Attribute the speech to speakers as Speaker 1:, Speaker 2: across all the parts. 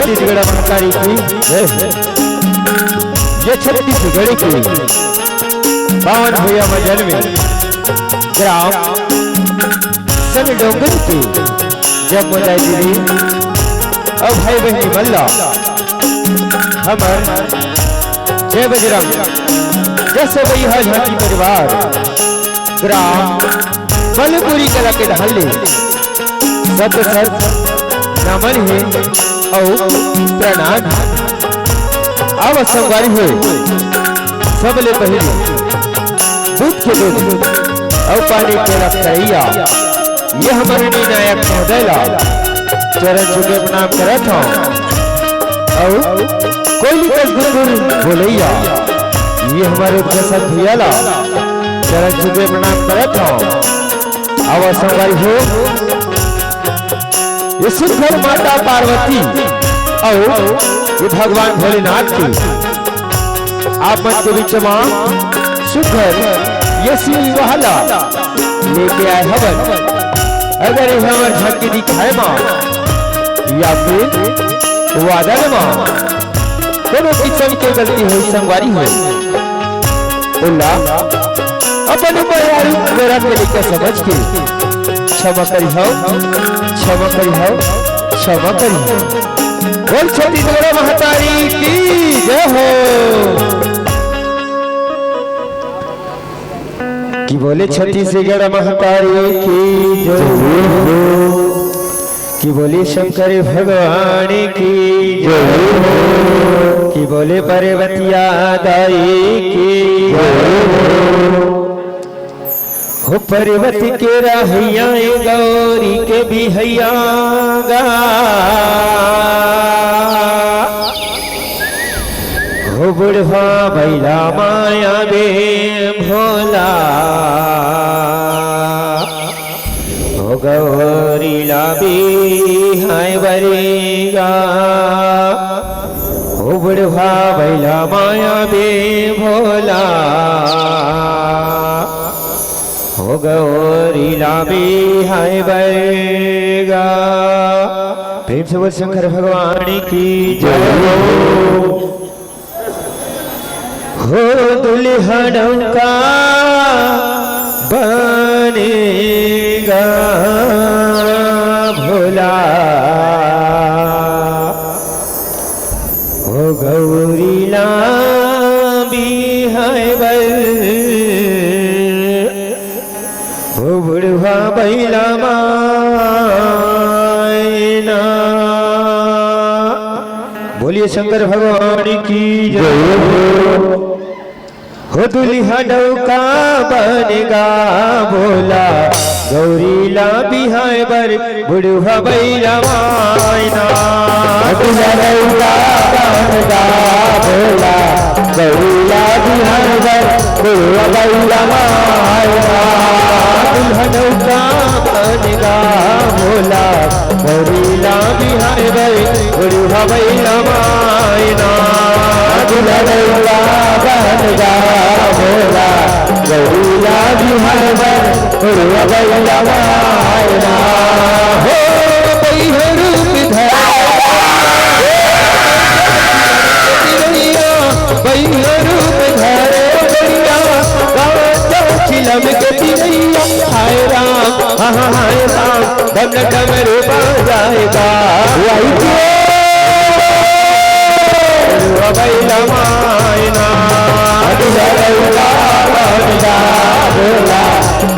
Speaker 1: छत्तीसगढ़ महाकाली की जय हो। ये छत्तीसगढ़ की पावन भैया मजन में ग्राम सभी डोंगर की जब मोदाई दीदी और भाई बहनी मल्ला हमर जय बजरंग जैसे वही है झांकी परिवार ग्राम बलपुरी कला के ढाले सत सत नमन है और प्रणाम अब संगवारी हो सबले पहले दूध के दूध और पानी के रखैया ये हमारे निर्णायक महोदय चरण छुके प्रणाम करत हूं और कोई गुरु बोलैया ये हमारे प्रसाद भैया ला चरण छुके प्रणाम करत हूं अब संगवारी हो ये सुंदर माता पार्वती और ये भगवान भोलेनाथ की आप मन के बीच में सुंदर ये शिव वाला लेके आए हवन अगर ये हमार झांकी दिखाए मां या फिर वादन मां दोनों किस्म के गलती हुई संगवारी हो बोला अपन बयारी मेरा तरीका समझ के क्षमा करी हो क्षमा करी हो क्षमा करी हो। बोल छत्तीसगढ़ महाकाली की जय हो। कि बोले छत्तीसगढ़ महाकाली की जय हो। कि बोले शंकर भगवान की जय हो। कि बोले पार्वतिया दाई की जय हो। हो पर्वत के राहिया गौरी के भी हैया गा हो बुढ़वा बैला माया बे भोला हो गौरी लाबी हाय बरेगा हो बुढ़वा बैला माया बे भोला हो गौरी लाबी हाय बरेगा। प्रेम से बोल शंकर भगवान की जय हो। दुल्हा डंका बनेगा भोला हो गौरी लाबी हाय बरेगा बुढ़वा बैला मायना। बोलिए शंकर भगवान की जय हो। दुल्हा डौका बनेगा भोला गौरी ला बिहाय बर बुढ़वा बैला मायना। दुल्हा डौका बनेगा भोला गौरी ला बिहाय बर बुढ़वा बैला मायना। दुल्हा डौका बनेगा भोला गौरी ला बिहाय बर बुढ़वा बैला मायना। दुल्हा डौका बनेगा भोला गौरी ला बिहाय बर बुढ़वा बैला मायना। हो बैहा रूप धरा बैहा रूप धरे बढ़िया गाँव चिलम के तिरैया हाय राम हाय राम डम डमरू बजाएगा बैला मायना। दुल्हा डौका बनेगा भोला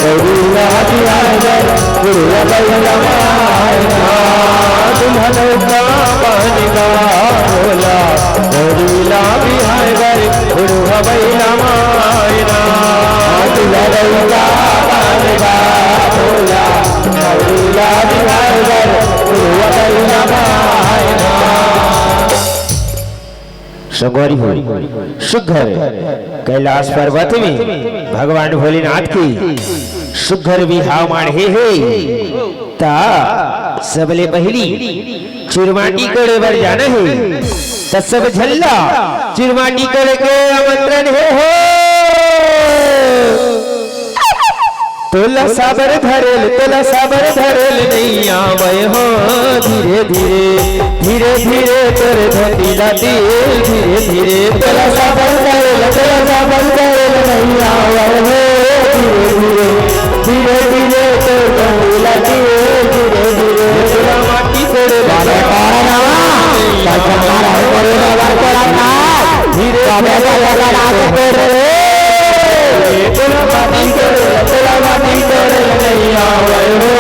Speaker 1: गौरी ला बिहाय बर बुढ़वा बैला मायना। दुल्हा डौका बनेगा भोला गौरी ला बिहाय बर बुढ़वा बैला मायना। दुल्हा डौका बनेगा भोला गौरी ला बिहाय बर बुढ़वा बैला मायना। संगवारी हो सुघर कैलाश पर्वत में भगवान भोलेनाथ की सुघर बिहाव माढ़े है ता सबले पहली चुरमाटी करे बर जाना है त सब झल्ला चुरमाटी करे के आमंत्रण है हो तोला साबर धरेल नहीं आवे हो धीरे धीरे तोरे धोतीला दिल धीरे तोला साबर धरेल नहीं आवे हो धीरे तोरे धोतीला दिल धीरे तोला माटी तोड़े बाबा तारा धीरे तोला माटी तोड़े नहीं आवे हो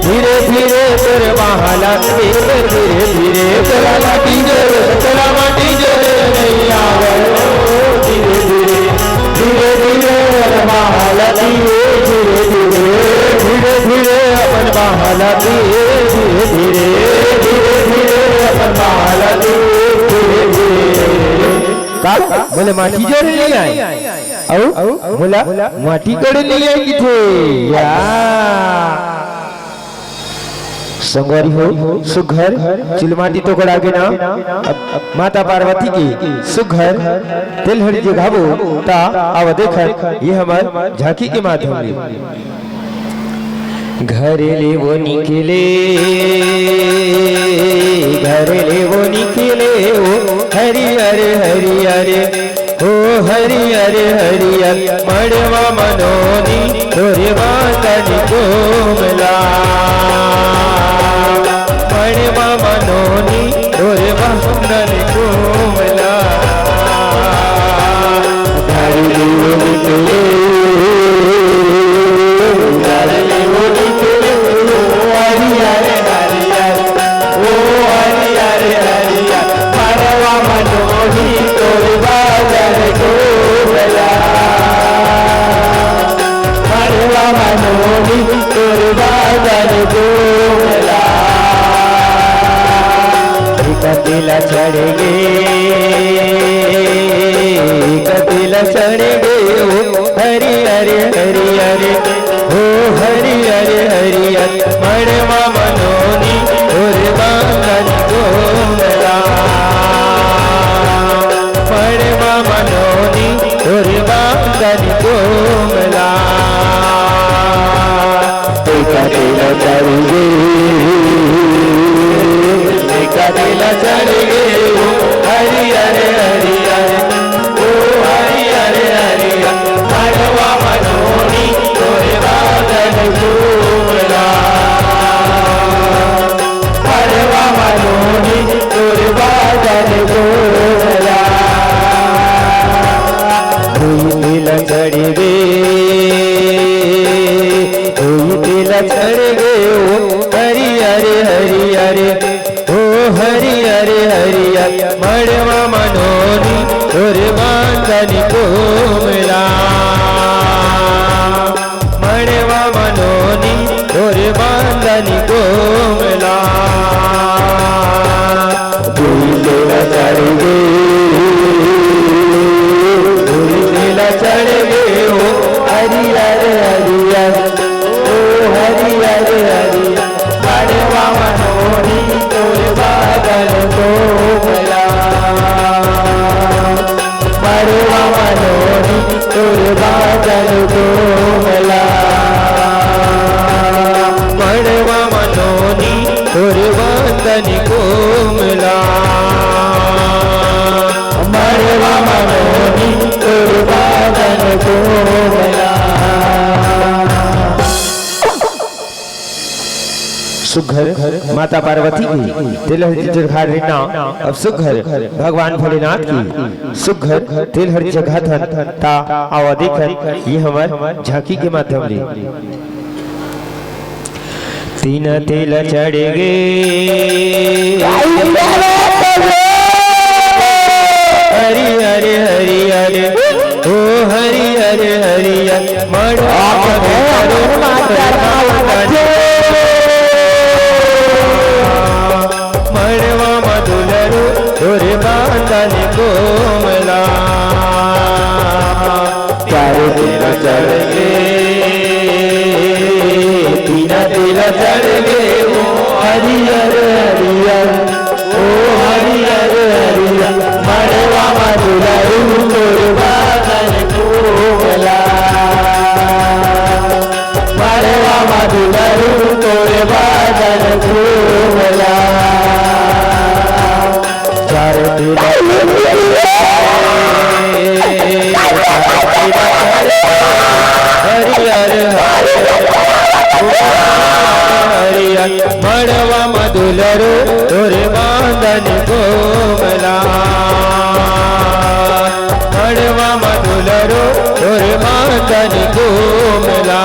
Speaker 1: धीरे धीरे तोरे बहाला धीरे तोला माटी जोड़े नहीं आवे धीरे बहाला धीरे अपन बहाला धीरे अपन बहाला बोले माटी जोड़े नहीं आए बोला माटी जोड़े नहीं आए किथे या संगवारी हो सुघर चिलमाटी तो गड़ा के ना माता पार्वती की सुघर तिलहरी जे घाबो ता आव देख ये हमार झांकी के माध्यम से घरेले वो निकले ओ हरियर ओ हरियर मड़वा मनोनी तोरे बांधनी कोमला मड़वा मनोनी तोरे बांधनी कोमला घरेले वो निकले कतिला चढ़ गे ओ हरियर ओ हरियर मड़वा मनोनी और बांधन कोमला मड़वा मनोनी और बांधन कोमला कतिला चढ़ गे ओ हरियर ओ हरियर मड़वा मनोनी तोरे बांधन कोमला मड़वा मनोनी तोरे बांधन कोमला तिल चढ़ गे ओ हरियर ओ हरियर मड़वा मनोनी तोरे बांधनी कोमला मड़वा मनोनी तोरे बांधनी कोमला चढ़ गे ओ हरियर ओ हरियर मड़वा मनोनी तोरे बांधन कोमला मड़वा मनोनी तोरे बांधन कोमला मड़वा मनोनी तोरे बांधन कोमला मड़वा मनोनी तोरे बांधन कोमला सुघर माता पार्वती की तिलहरी जगह अब सुघर भगवान भोलेनाथ की सुघर तिलहरी जगह ता आवा देख ये हमार झांकी के माध्यम से तीन तिल चढ़ गे हरियर ओ हरियर मड़वा मड़वा मधुलरू तोरे बांधन कोमला चारों तिल चढ़ गे तीन तिल चढ़ गे ओ हरियर हरियर ओ हरियर हरियर मड़वा मधुलरू तोर बादल कोमला मड़वा मधुलरू तोर बादल कोमला चार हरियर हरियर मड़वा मधुलरू तोरे बादल कोमला मड़वा मधुलरू तोरे बादल कोमला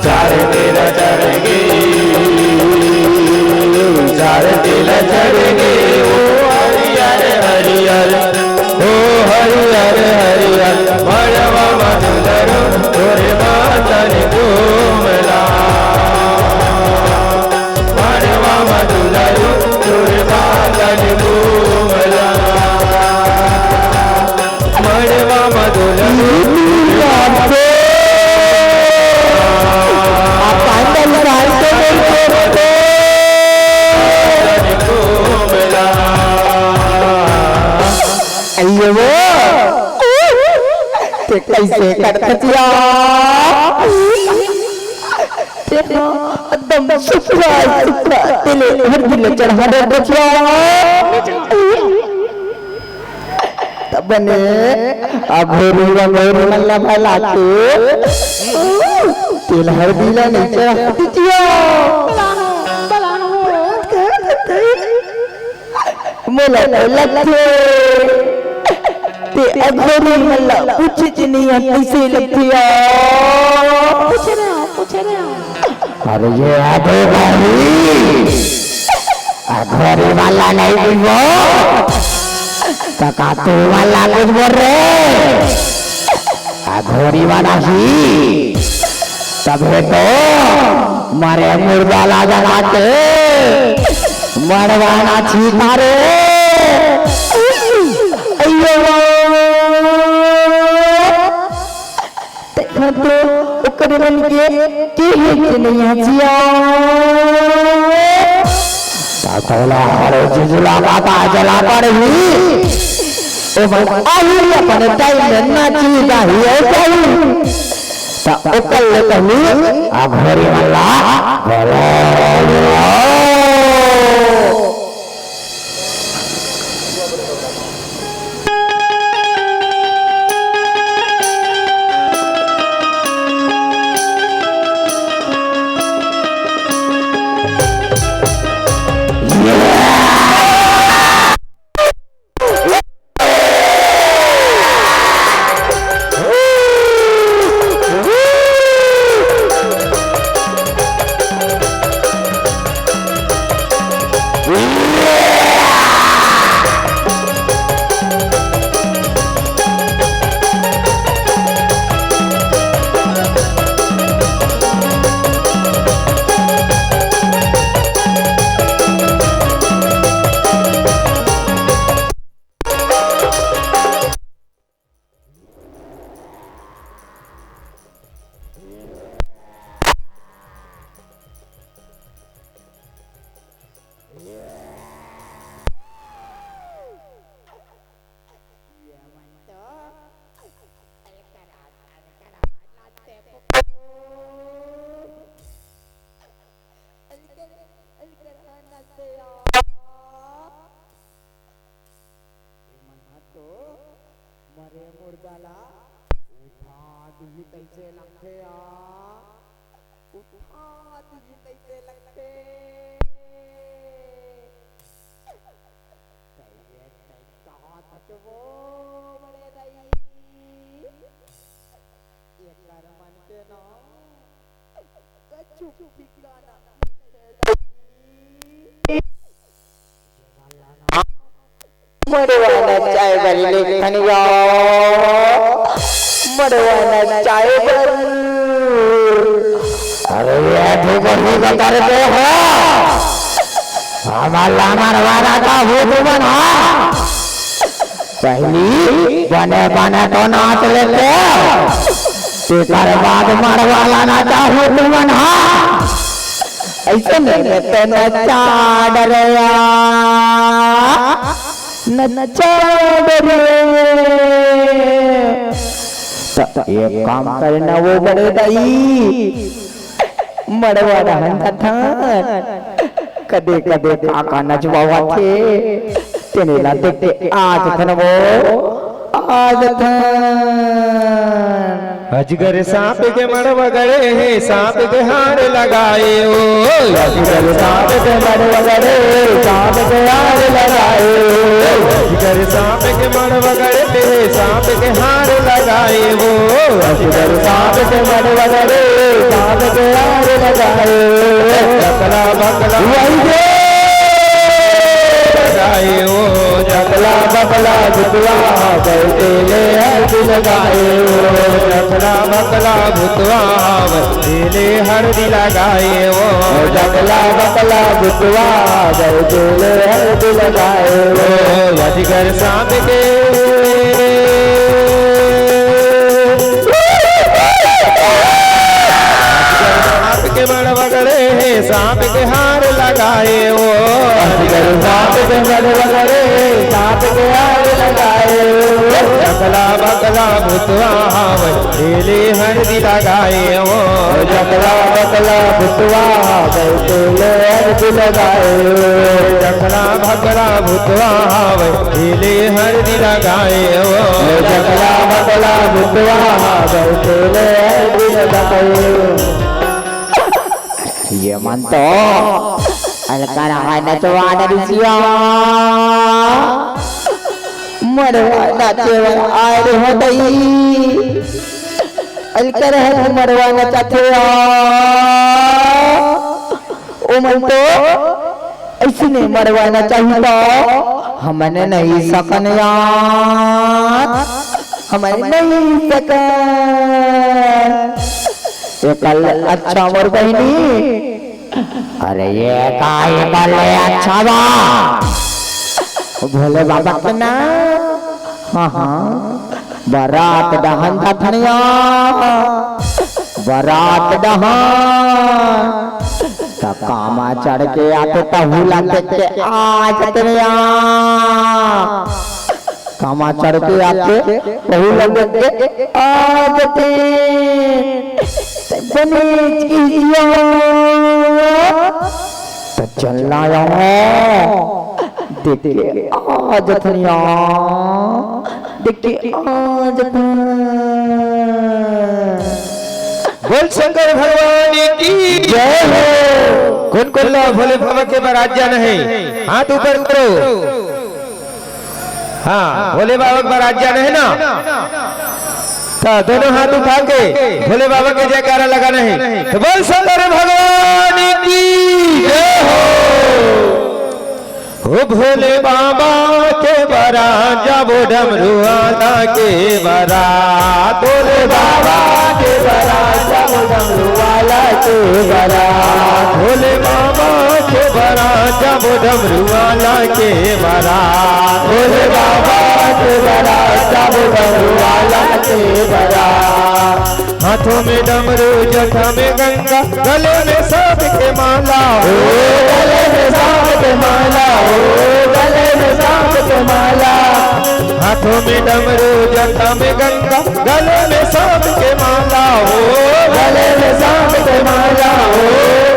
Speaker 1: चार तेरा चढ़ गे ओ हरियर हरियर ओ हरियर हरियर मड़वा मधुलरू तोरे बादल कोमला मड़वा मधुलरू तोरे बादल कोमला मड़वा मधुलरू
Speaker 2: कैसे करतिया देखो एकदम सुखा दिल हर दिल चढ़ा दे देखिया तब ने अभोरू अभोरू मल्ला भला के दिल हर दिल नीचे देखिया मोला लगे ते अघोरी मल्ला कुछ नहीं कैसे लगतिया पूछ रहे हो
Speaker 1: अरे ये अघोरी वाला नहीं वो काका वाला कुछ बोल रहे अघोरी वाला ही तबे तो मारे मुर्दा ला जगाते मरवाना छीना रे
Speaker 2: तो ओकरे मन के हित नहीं हसिया
Speaker 1: साकोला हर जुजुला बाबा जला पड़ही ओ भाई आई अपन टाइम में नाची जाही है जाही ता ओकल कहनी आ घरे वाला बोलो
Speaker 2: मरे मुर्दाला उठा तुझी कैसे लगते उठा तुझी कैसे लगते वो बड़े दई ये कर मन के ना कछु ठिकाना मरवाना चाय बल्ले खनिया मरवाना चाय बल
Speaker 1: अरे ये ठोकरी का करते हो हमारा मरवाना का भूत बना पहली बने बने तो नाच लेते तेरे बाद मरवाना चाहो तुम बना
Speaker 2: ऐसे नहीं तो नचा डरया नचा डरे तो एक काम करना वो बड़े दाई मड़वा रहन था कदे कदे काका नचवावा थे तेने ला देखते आज थन वो आज
Speaker 1: अजगर सांप के मड़वा गड़े है सांप के हार लगाए ओ
Speaker 2: अजगर सांप के मड़वा गड़े सांप के हार लगाए
Speaker 1: अजगर सांप के मड़वा गड़े है सांप के हार लगाए वो
Speaker 2: अजगर सांप के मड़वा गड़े सांप के हार लगाए
Speaker 1: जकला बकला लगाए ओ
Speaker 2: जकला बकला भुतवा बैठे हल्दी लगाए
Speaker 1: जकला बकला भुतवा बैठे हल्दी लगाए ओ
Speaker 2: जकला बकला भुतवा बैठे हल्दी लगाए
Speaker 1: अजगर सांप के मड़वा गड़े है सांप के हार लगाए ओ
Speaker 2: अजगर सांप के मड़वा गड़े सांप के हार लगाए
Speaker 1: जकला बकला भुतवा बैठे हल्दी लगाए ओ
Speaker 2: जकला बकला भुतवा बैठे हल्दी लगाए
Speaker 1: जकला बकला भुतवा बैठे हल्दी लगाए ओ
Speaker 2: जकला बकला भुतवा बैठे हल्दी लगाए ये मन तो अलकारा नचवा नरिसिया मरवा नचवा आए हो दई अलकर है मरवा नचते ओ मन तो ऐसे नहीं मरवा न चाहिए हमने नहीं सकन यार हमने नहीं सकन ये कल अच्छा मोर बहनी अरे ये काय कल अच्छा बा भोले बाबा के ना हाँ हाँ बारात दहन था धनिया बारात दहन कामा चढ़ के आते तहुला के आज धनिया कामा चढ़ के आते तहुला के आज गणेश की तो चलना देखिए आज धनिया देखिए आज
Speaker 1: बोल शंकर भगवान की जय हो। कौन कौन भोले बाबा के बारात जाना है हाथ ऊपर करो। हाँ भोले बाबा के बारात जाना है ना तो दोनों हाथ उठा के भोले बाबा के जयकारा लगाना है। तो बोल शंकर भगवान की जय हो। भोले बाबा के बारात जाबो डमरू वाला के बारात भोले बाबा के बारात जाबो डमरू वाला के बारात भोले बाबा के बारात जाबो डमरू वाला के बारात भोले बाबा के बारात जाबो डमरू वाला के बारात। हाथों में डमरू जटा में गंगा गले में सांप के माला हो गले में सांप के माला हो गले में सांप के माला। हाथों में डमरू जटा में गंगा गले में सांप के माला हो गले में सांप के माला हो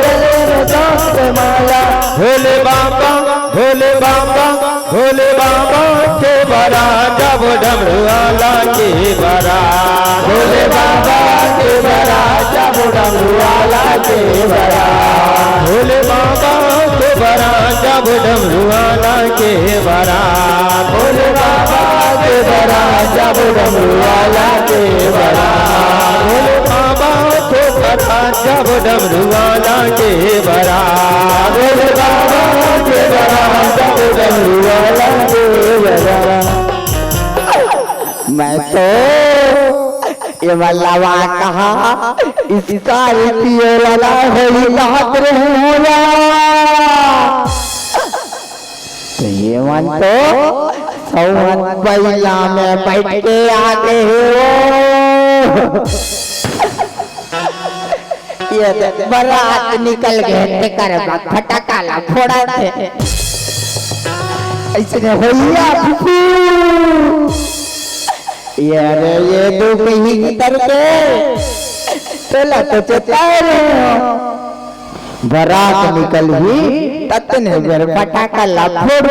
Speaker 1: गले में सांप के माला। भोले बाबा भोले बाबा भोले बाबा के बारात जाबो डमरू वाला के बारात भोले बाबा के बारात जाबो डमरू वाला के बारात भोले बाबा के बारात जाबो डमरू वाला के बारात भोले बाबा के बारात जाबो डमरू वाला के बारात भोले बाबा के बारात जाबो डमरू वाला के बारात भोले बाबा के बारात जाबो डमरू वाला के बारात।
Speaker 2: मैं तो ये वल्लवा कहा इसका रितियो वाला होली बात रहूँगा तो ये मन तो सौवन पहिला में बैठ के आगे हो ये देख बारात निकल गए ते कर फटाका ला फोड़ा थे ऐसे भैया फूफू यार ये दो कहीं किधर के चला तो चलता रहे बारात निकल ही ततने मेरे फटाका ला फोड़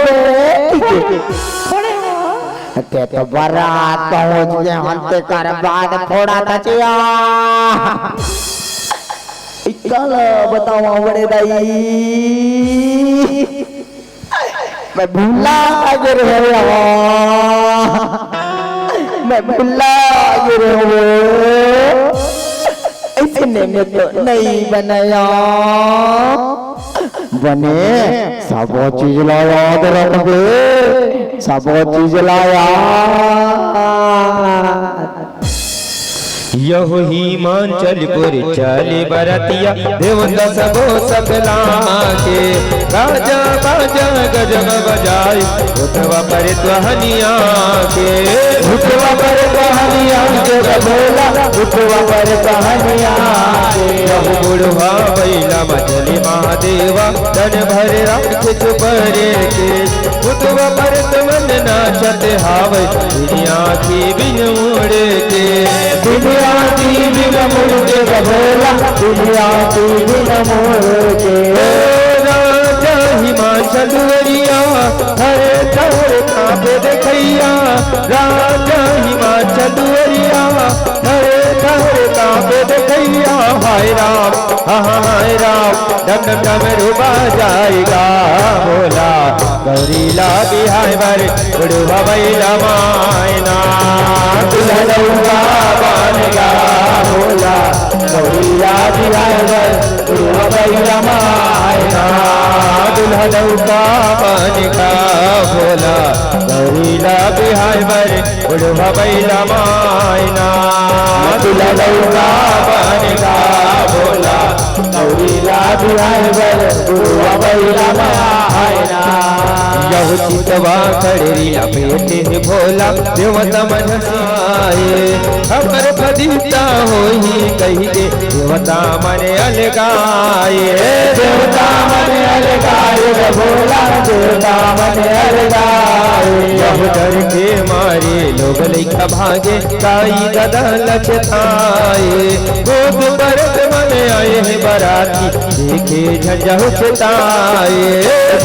Speaker 2: ते तो बारात पहुंच गए हंते कर बाद फोड़ा था चिया इकल बताओ बड़े दाई मैं भूला गिर मैं भूला गिर इसने में तो नहीं बनाया बने सब चीज लाया रखबे सब चीज लाया
Speaker 1: यहो हिमाचलपुर चले बरतिया देवता सबो सकला के राजा बाजा गजब बजाई उठवा पर ध्वनिया के उठवा पर ध्वनिया के बोला उठवा पर ध्वनिया के यहो बुढ़वा बैला मचली महादेवा धन भर राख चुपरे के उठवा पर तमन नाचत हावे दुनिया की बिन मोड़ के दुनिया की बिन मोड़ के बोला दुनिया की बिन मोड़ के राजा हिमाचलवरिया हरे तोर काबे देखैया राजा हिमाचलवरिया हरे तोर काबे देखैया हाय राम हाय राम डम डम डम रूबा जाएगा बोला गौरीला बिहाय बर बुढ़वा बैला मायना दुल्हनौका बनेगा बोला गौरीला बिहाय बर बुढ़वा बैला मायना दुल्हनौका बनेगा बोला गौरीला बिहाय बर बुढ़वा बैला मायना दुल्हनौका बनेगा बोला गौरीला बिहाय बर बुढ़वा बैला मायना यहु चितवा कड़रिया बेटे भोला देवता मन साए हमर फदिता होई कही के देवता मन अलगाए देवता मन अलगाए भोला देवता मन अलगाए यहु डर के मारे लोग लिखा भागे काई गदा लचताए गोद परत मन आए हैं बराती देखे झंझा उछताए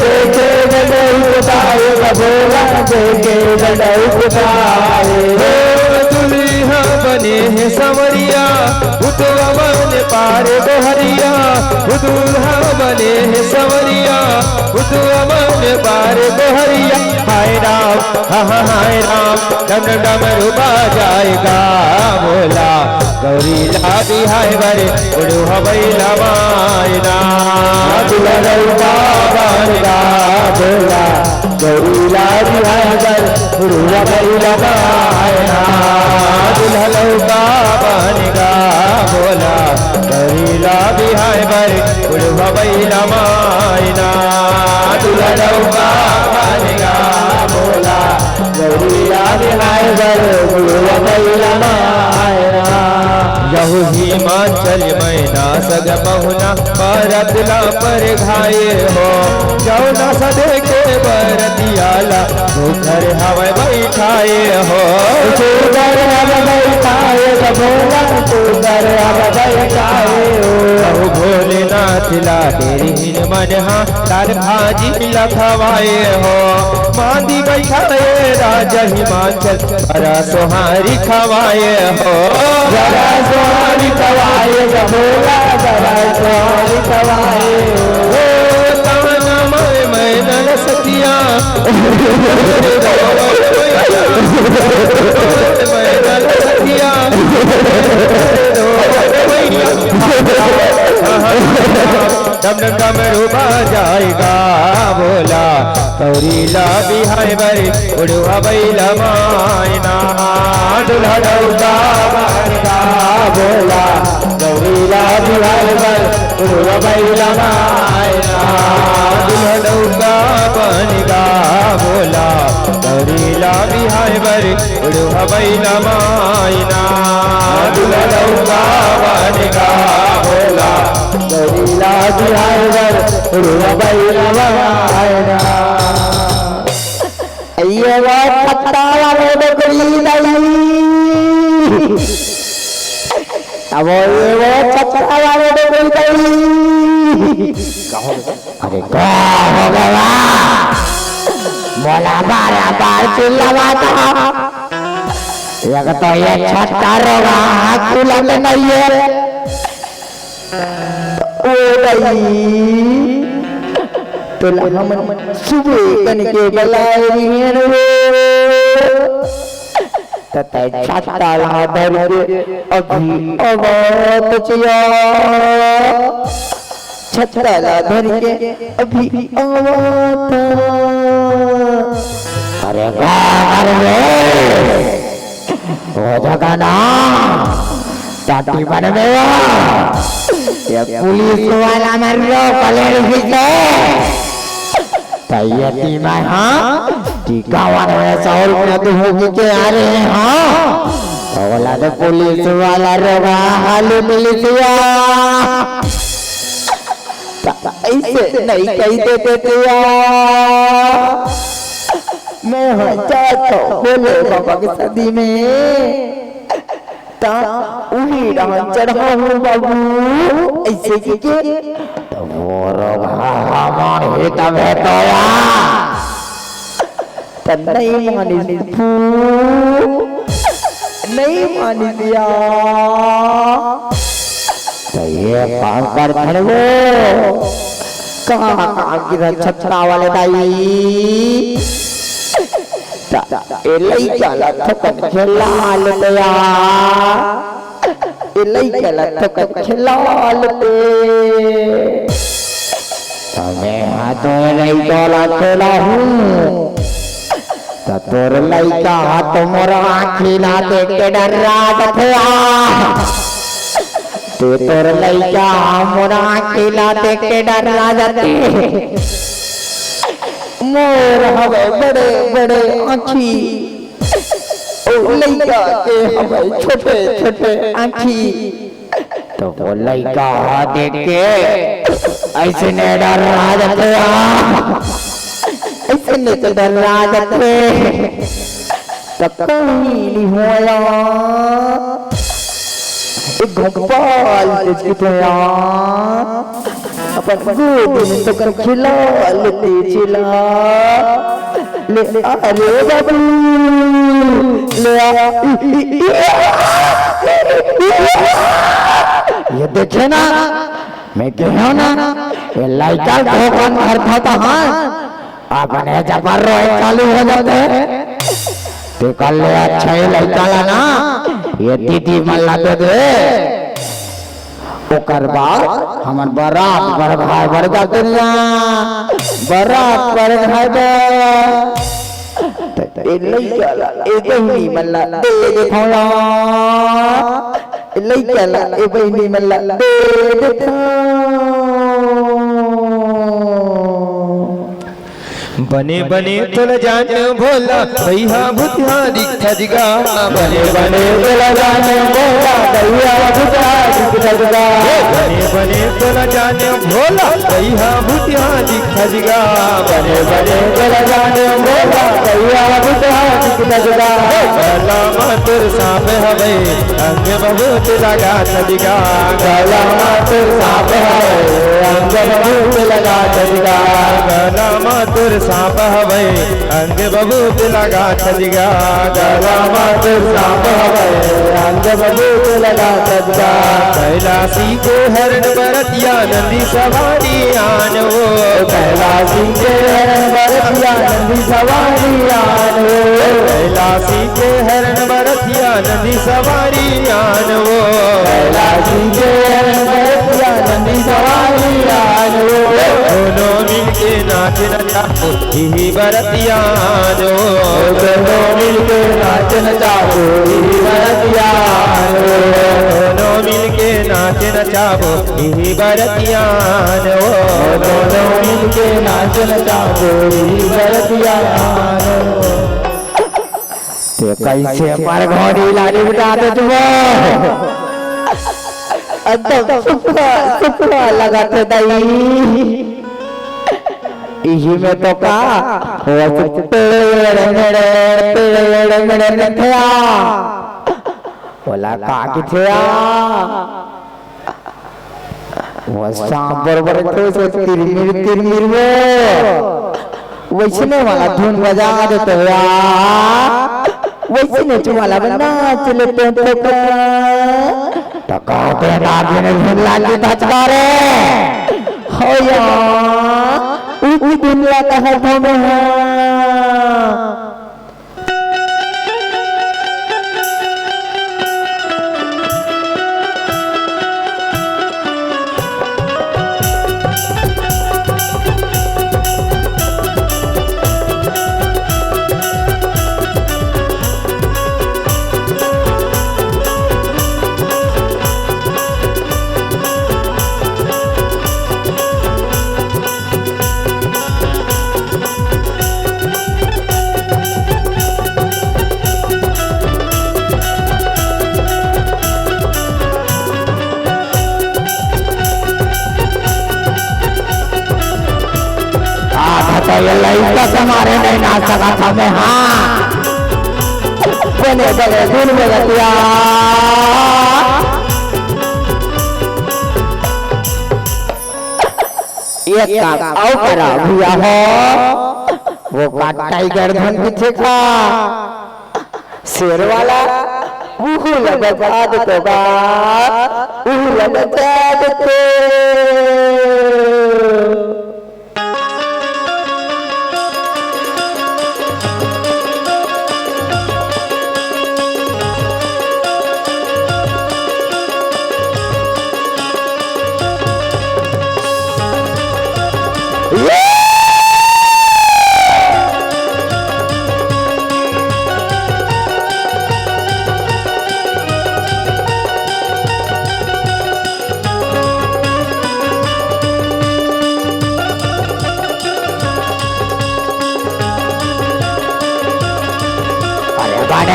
Speaker 1: देखे झंझा उछताए बोला देखे झंझा उछताए दुल्हा बने हैं संवरिया उतवा बने पारे दोहरिया दुल्हा बने हैं संवरिया उतवा बने पारे दोहरिया हाय राम हाय राम डम डम रूबा जाएगा बोला गौरीला बिहाय बरे बुढ़वा बैला मायना दुल्हनौका बनेगा बोला गौरीला बिहाय बर बुढ़वा बैला मायना दुल्हनौका बनेगा बोला गौरीला बिहाय बर बुढ़वा बैला मायना दुल्हनौका बनेगा बोला गौरीला बिहाय बर बुढ़वा बैला मायना यहु हिमाचल मैना सग बहुना बरतला पर घाये हो जौना सदे के बरतियाला घर हवा बैठाए हो घर हवा बैठाए बोला घर हवा बैठाए हो भोलेनाथ ला तेरी मन हाँ तार भाजी लखवाए हो मांदी बैठाए राजा हिमाचल बड़ा सोहारी खवाए हो सोहारी खवाए बोला बड़ा सोहारी खवाए हो ताना मैं नल सतिया मैं नल सतिया डम डम रूबा जाएगा बोला गौरीला बिहाय बरे बुढ़वा बैला मायना दुल्हनौका बनेगा बोला गौरीला बिहाय बर बुढ़वा बैला मायना दुल्हनौका बनेगा बोला गौरीला बिहाय बर बुढ़वा बैला मायना दुल्हनौका बनेगा बोला
Speaker 2: बैला ड्राइवर रे बैला वायरा ये वो छत्ता वाले डोगरी दई अब ये वो छत्ता वाले डोगरी दई अरे क्या हो गया बोला बार बार चिल्लाता एक तो ये छत्ता रोगा खुला नहीं है ओ भाई तो हम सुबह कन के बलाई रे तते छत्ता ला धर के अभी अवत चिया छत्ता ला धर के अभी अवत अरे गार रे ओ जगना टाटी बन गया ये पुलिस वाला मरो कलेर खींचे तैयारी में हाँ टीका वाले साउल में तो होगी के आ रहे हैं हाँ तो वाला तो पुलिस वाला रोगा हालू मिलिया ऐसे नहीं कही देते थे मैं हूँ चाहता बोले बाबा की सदी में ता उही डांस चढ़ा हूँ बाबू ऐसे कीजिए तो वो रोगा मान ही तब है तो यार नहीं मानी नहीं मानी दिया तो ये काम कर खड़े वो कहाँ काम की छत्रा वाले दाई एलई चला थकन खिलाल लिया एलई चला थकन खिलाल ले मैं हाथों नहीं चला खेला हूँ तो तोर लइका हाथ मोरा खिला दे के डर रहा था ते तोर लइका मोरा खिला दे के डर रहा जाते मोर हवे बड़े बड़े आँखी ओ लइका के हवे छोटे छोटे आँखी तो वो लइका देख के ऐसे ने डर रहा जाते ऐसे ने तो डर रहा जाते तो कहीं नहीं हुआ एक गोपाल जिसकी तो अपन गोद में तो कर खिला लेते चिला ले अरे बाबू ले ये देखे ना मैं कह ना ये लाइका धोखन करता था हाँ अपने जबर रोए चालू हो जाते तो कल ले अच्छा ही लाइका लाना ये दीदी मल्ला दे दे ओकर बाद हमर बारात पर भाई भर जाते ना बारात पर भाई ते लइका ला ए बहिनी मल्ला दे दे थोड़ा लइका ला ए बहिनी मल्ला दे दे
Speaker 1: बने बने तुल जान भोला भैया भूतिया दिखा जिगा बने बने तुल जान भोला भैया भूतिया दिखा जिगा बने बने तुल जान भोला भैया भूतिया दिखा जिगा बने बने तुल जान भोला भैया भूतिया दिखा जिगा गला मातुर सांप हवे अंग बहुत लगा जिगा गला मातुर सांप हवे अंग बहुत लगा जिगा गला मातुर सांप हवे अंग बहुत लगा जिगा गला मातुर सांप हवे अंग बहुत लगा जिगा कैलाशी को हरण बरतिया नंदी सवारी आन वो कैलाशी के हरण बरतिया नंदी सवारी आन वो कैलाशी के हरण बरतिया नंदी सवारी आन वो कैलाशी के हरण बरतिया नंदी सवारी आन वो दोनों मिलके नाच नचाओ ही बरतिया जो दोनों मिलके नाच नचाओ ही बरतिया दोनों मिलके नाच नचाओ ही बरतिया दोनों मिलके नाच नचाओ ही बरतिया कैसे पर घोड़ी लाड़ी बिठा दे तुम
Speaker 2: एकदम सुखा लगा थे दाई इही में तो का वो पेड़ मेरे नथया बोला का किथया वो सांप बरोबर तो से तिरमिर वो वैसने वाला धुन बजा देते यार वैसने तुम्हाला बना चले तो टका पे नागिन धुन लागी धचकारे हो यार उस दुनिया का है धुन हमारे नहीं ना सका था मैं हाँ बने बने धुन में रखिया ये काम आओ करा भैया हो वो का टाइगर धन पीछे का शेर वाला वो लगा दे का वो लगा दे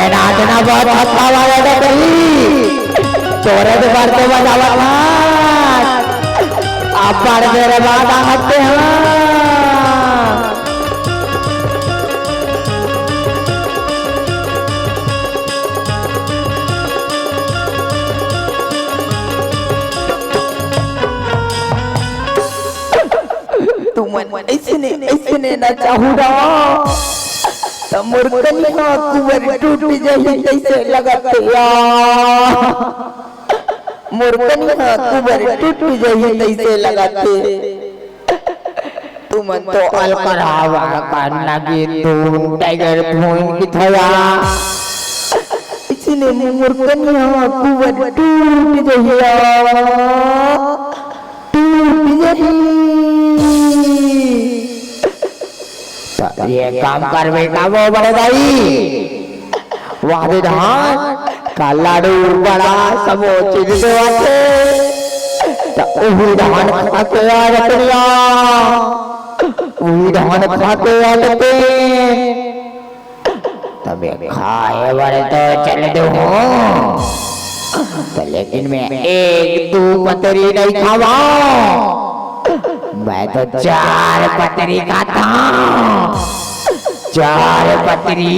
Speaker 2: नाचना बहुत अच्छा वाला था तोरे तो बार तो बजावा था आप बार मेरे बाद आते हैं तुम ऐसे ना चाहूँगा मुर्कनी का कुंवर टूट जाए जैसे लगते यार मुर्कनी का कुंवर टूट जाए जैसे लगते तुम तो अलकरावा करना की तुम टाइगर फोन की थया इसलिए मुर्कनी का कुंवर टूट जाए ये काम करवे का वो बड़े भाई वादे धान का लाडू बड़ा सबो चीज देवाते तो उही धान खाते आ रतनिया उही धान खाते आ रते तबे खाए बड़े तो चले दो तो लेकिन मैं एक दो पतरी नहीं खावा मैं तो 4 पतरी खाता 4 पतरी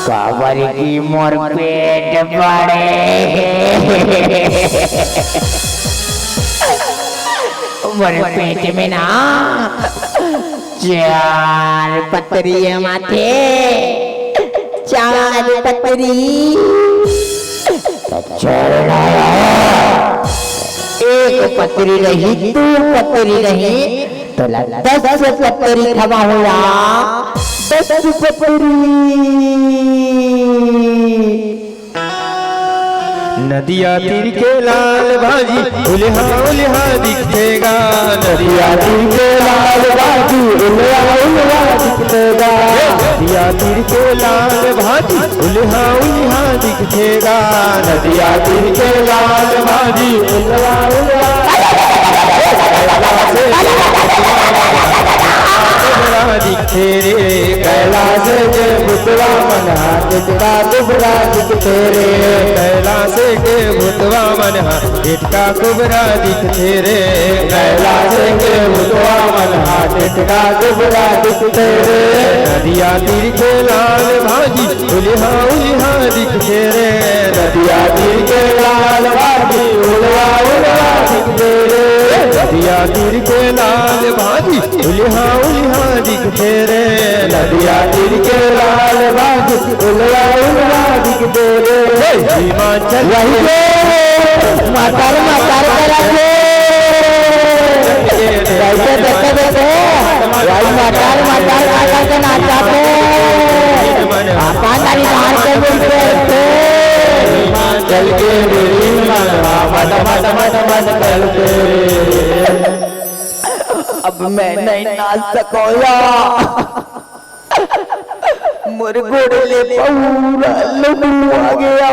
Speaker 2: काबर की मोर पेट बड़े मोर पेट में ना 4 पतरी है माथे 4 पतरी चढ़ना एक पतरी रही 2 पतरी रही तो 10 पतरी खवा हुआ 10 पतरी
Speaker 1: नदिया तीर के लाल भाजी उल्हा उल्हा दिखेगा
Speaker 2: नदिया तीर के लाल भाजी उल्हा उल्हा दिखेगा
Speaker 1: नदिया तीर के लाल भाजी उल्हा उल्हा दिखेगा नदिया तीर के लाल भाजी उल्हा उल्हा कुबरा दिखते रे
Speaker 2: कैलाश के भूतवा मन टिटका कुबरा दिखते रे
Speaker 1: कैलाश के भूतवा मन टिटका कुबरा दिखते रे
Speaker 2: कैलाश के भूतवा मन टिटका कुबरा दिखते रे
Speaker 1: नदिया तीर के लाल भाजी उलिहा उलिहा दिखते रे
Speaker 2: नदिया तीर के लाल भाजी उलवा उलवा दिखते रे
Speaker 1: नदिया तीर के लाल भाजी उलिहा उलिहा दिखते रे
Speaker 2: नदिया तीर के लाल भाजी उलवा उलवा दिखते रे
Speaker 1: हिमाचल
Speaker 2: वही मातार मातार करा कैसे देखते देखो वही मातार मातार काका के नाचाते पानी मार के बोलते चल के मेरी मनवा मट मट मट मट करते अब मैं नहीं नाच सकोया मुरगुड़ले पूरा लुगू आ गया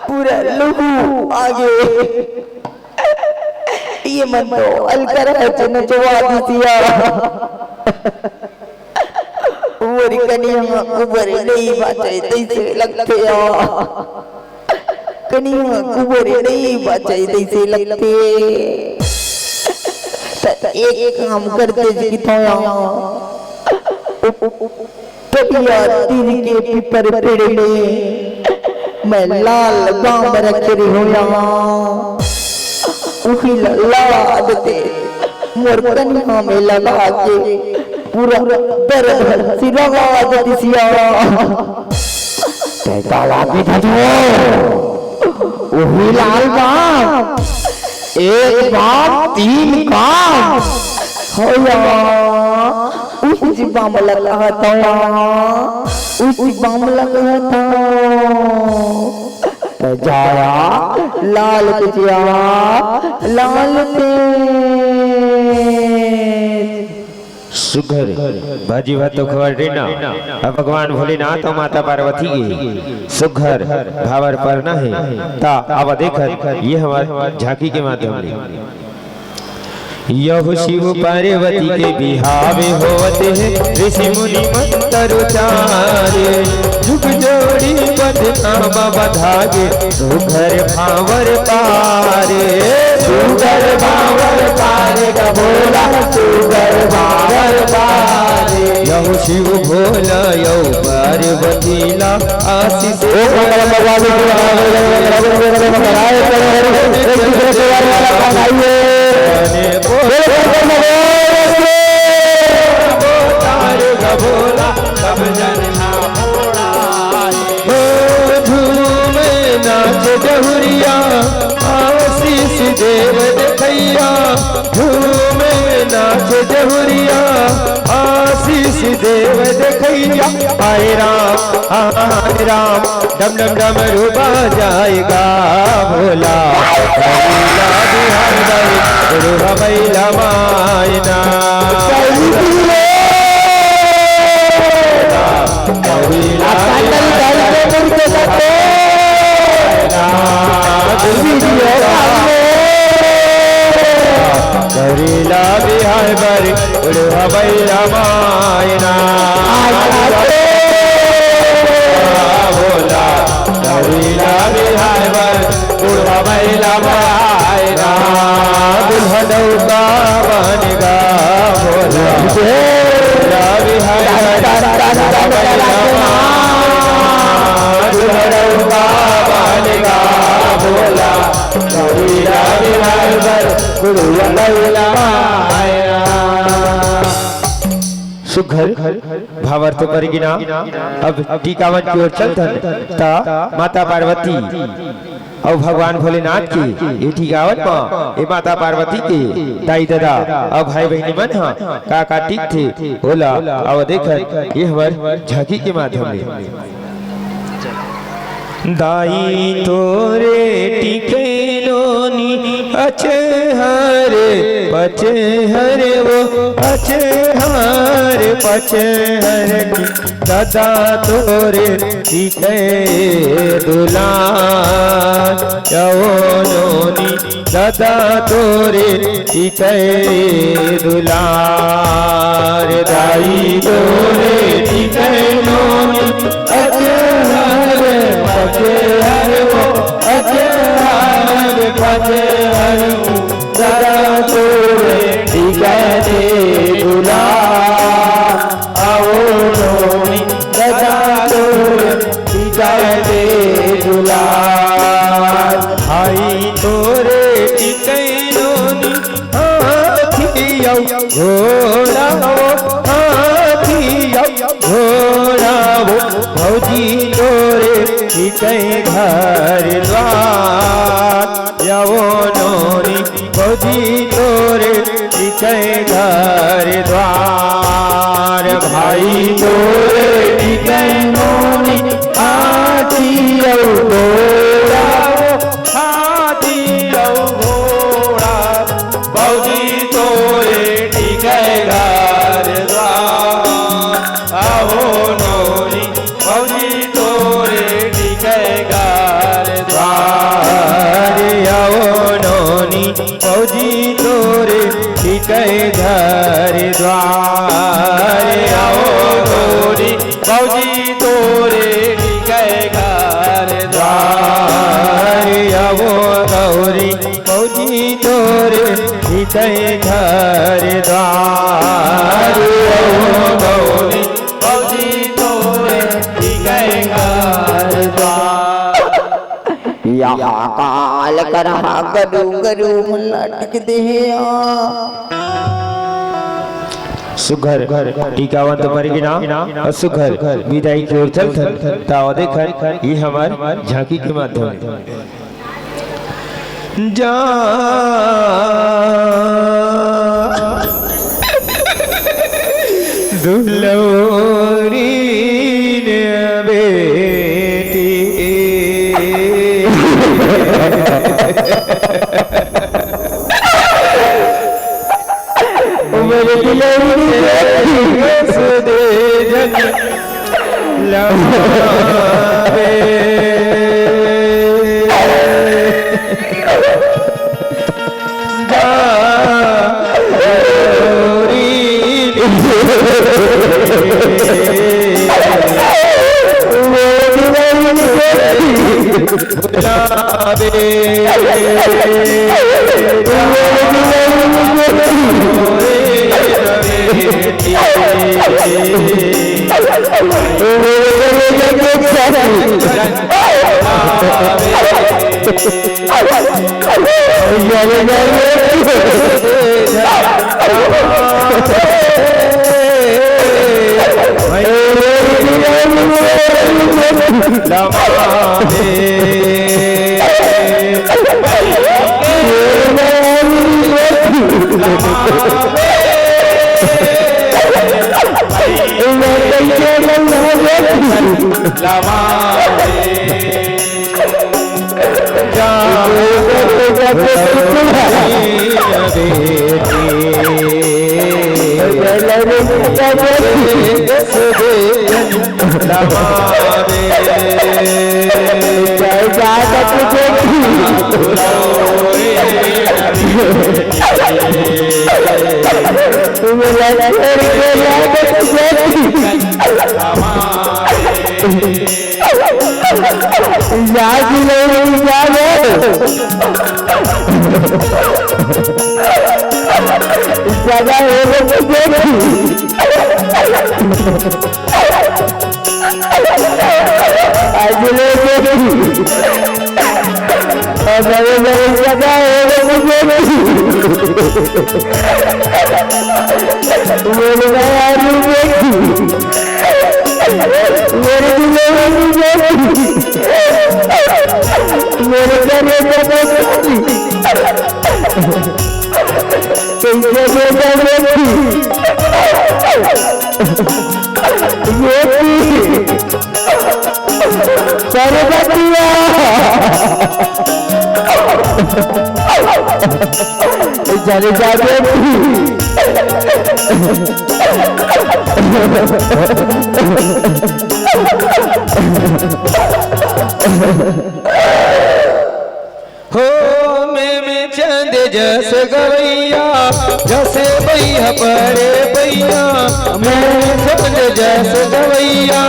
Speaker 2: पूरा लुगू आ गए ये मन तो अलकर है नचवा दिया उरी कनिया उबरे नहीं बाचे तैसे लगते कनिया उबरे नहीं बाचे तैसे लगते एक काम करते जी थोया कबिया तीर के पीपर पेड़ में मैं लाल बाम रख रही होया उही लाद दे मोर कनिया में लगा के पूरा दर्द सिरवा दिसिया ते ताला भी धजो वही लाल बाम एक बाम तीन काम होया उसी बाम लगा था उसी बाम लगा था ते जाया लाल तिया लाल ते
Speaker 1: सुघर भाजी भात तो खबर देना अब भगवान भोलेनाथ और माता पार्वती के सुघर भावर पर न है ता अब देखर ये हमारे झांकी के माध्यम से यह शिव पार्वती के बिहावे होते हैं ऋषि मुनि मंत्रोच्चारे झुक जोड़ी बदनामा बधागे सुघर भावर पारे
Speaker 2: सुगर बावर पारे का बोला सुगर बावर पारे
Speaker 1: यह शिव भोला यौ पार्वती ला आशीष भोला सब जनना झूमे नाच जहुरिया आशीष देव देखैया झूमे नाच जहुरिया आशीष देव देखैया आए राम डम डम डम रूबा जाएगा भोला बिहार गुरु भैला मायना करीला बिहार बर उड़वा बैला मायना भोला करीला बिहार बर उड़वा बैला मायना दुल्हनौका बनेगा भोला बिहार दुल्हनौका बनेगा भोला करीला बिहार बर सुघर भावार्थ पर गिना अब टीकावन की ओर चलते ता माता पार्वती और भगवान भोलेनाथ की ये टीकावन में ये माता पार्वती के दाई दादा और भाई बहनी मन का ठीक थे बोला और देखर ये हमार झांकी के माध्यम में दाई तोरे टिके लोनी अच्छे हरे पचे हरे वो अच्छे हरे पचे हरे की दादा तोरे दिखे दुलार यवनोनी दादा तोरे दिखे दुलार दाई तोरे दिखे नोनी अच्छे हरे पचे हरे वो अच्छे हरे पचे हरे दादा तोरे दिखे दुलार आवनोनी दादा तोरे दिखे दुलार भाई तोरे दिखे नोनी हाथिया घोड़ा हाथिया घोड़ा भौजी तोरे दिखे घर द्वार यवनोनी भौजी तोरे दिखे घर द्वार भाई तोरे दिखे नोनी हाथिया घोड़ा हाथिया घोड़ा भौजी तोरे दिखे घर द्वार आवो नोनी भौजी तोरे दिखे घर द्वार आवो नोनी भौजी तोरे दिखे घर द्वार आवो नोनी भौजी तोरे दिखे घर द्वार आवो गौरी भौजी तोरे दिखे घर द्वार आवो गौरी भौजी तोरे दिखे घर द्वार
Speaker 2: यहाँ काल करा गरु गरु लटक दे
Speaker 1: सुघर टीकावंत परिगिना सुघर विदाई की ओर चल ताव देखर ये हमार झांकी के माध्यम जा दुलौरी ने बेटी मेरे दुलौरी सुदे जन लावे
Speaker 2: चले जा बेटी
Speaker 1: हो मैं चंद जस गवैया जसे भैया पड़े भैया मैं चंद जस गवैया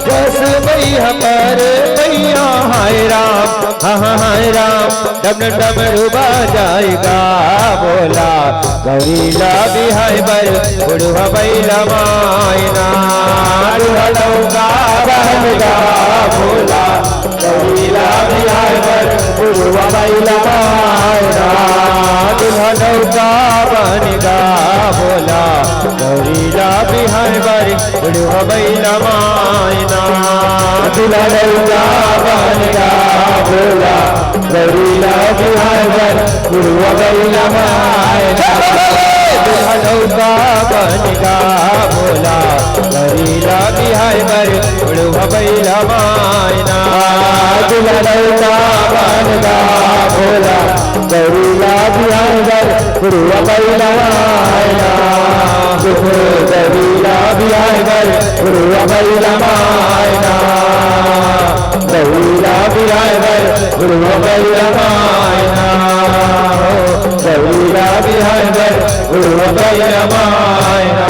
Speaker 1: जस भैया पड़े भैया हाय राम हाय राम डम डम डूबा जाएगा बोला गौरीला बिहाय बर बुढ़वा बैला मायना लौका बहगा बोला गौरीला बिहाय बर बुढ़वा बैला मायना दुल्हा लौका बनेगा बोला गौरीला बिहाय बर बुढ़वा बैला मायना दुल्हा लौका बनेगा बोला गौरीला बिहाय बर बुढ़वा बैला मायना दुल्हा लौका बनेगा बोला गौरीला बिहाय बर बुढ़वा बैला मायना दुल्हा लौका बनेगा बोला गौरीला बिहाय बर बुढ़वा बैला मायना गौरीला बिहाय बर बुढ़वा बैला मायना गौरीला बिहाय बर बुढ़वा बैला मायना गौरीला बिहाय बर बुढ़वा बैला मायना